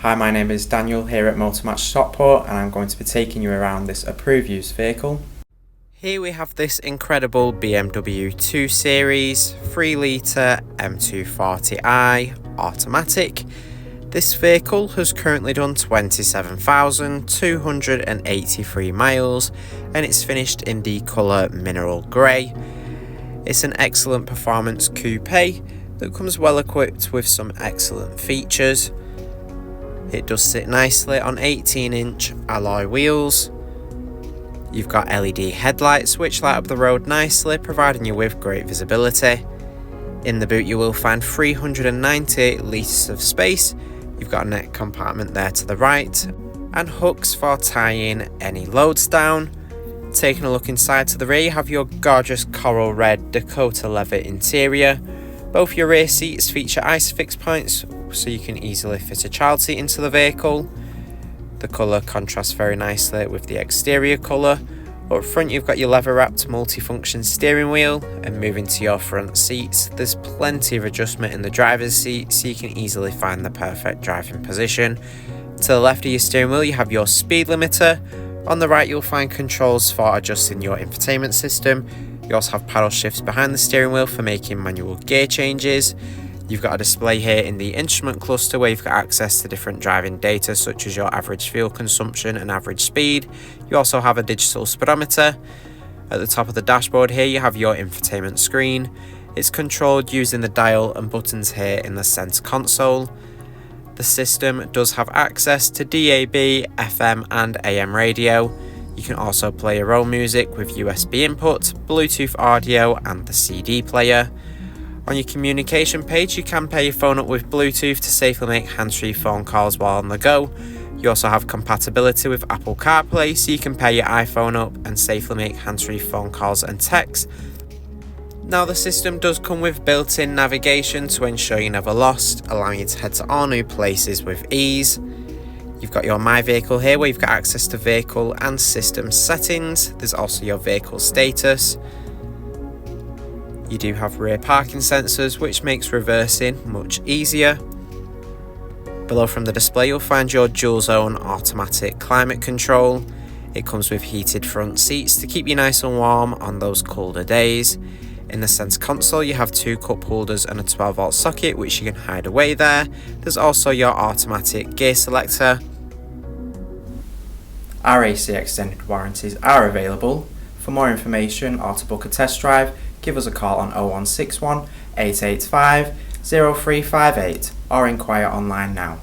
Hi, my name is Daniel here at Motor Match Stockport, and I'm going to be taking you around this approved used vehicle. Here we have this incredible BMW 2 Series 3 litre M240i automatic. This vehicle has currently done 27,283 miles and it's finished in the colour mineral grey. It's an excellent performance coupe that comes well equipped with some excellent features. It does sit nicely on 18-inch alloy wheels. You've got LED headlights which light up the road nicely, providing you with great visibility. In the boot you will find 390 litres of space. You've got a neck compartment there to the right and hooks for tying any loads down. Taking a look inside to the rear, you have your gorgeous coral red Dakota leather interior. Both your rear seats feature ISOFIX points so you can easily fit a child seat into the vehicle. The colour contrasts very nicely with the exterior colour. Up front you've got your leather wrapped multifunction steering wheel, and moving to your front seats there's plenty of adjustment in the driver's seat so you can easily find the perfect driving position. To the left of your steering wheel you have your speed limiter. On the right you'll find controls for adjusting your infotainment system. You also have paddle shifts behind the steering wheel for making manual gear changes. You've got a display here in the instrument cluster where you've got access to different driving data such as your average fuel consumption and average speed. You also have a digital speedometer. At the top of the dashboard here you have your infotainment screen. It's controlled using the dial and buttons here in the center console. The system does have access to DAB, FM and AM radio. You can also play your own music with USB input, Bluetooth audio and the CD player. On your communication page you can pair your phone up with Bluetooth to safely make hands-free phone calls while on the go. You also have compatibility with Apple CarPlay so you can pair your iPhone up and safely make hands-free phone calls and texts. Now the system does come with built-in navigation to ensure you're never lost, allowing you to head to all new places with ease. You've got your My Vehicle here where you've got access to vehicle and system settings. There's also your vehicle status. You do have rear parking sensors which makes reversing much easier. Below from the display you'll find your dual zone automatic climate control. It comes with heated front seats to keep you nice and warm on those colder days. In the centre console you have two cup holders and a 12-volt socket which you can hide away there. There's also your automatic gear selector. Our AC extended warranties are available. For more information or to book a test drive, give us a call on 0161 885 0358 or inquire online now.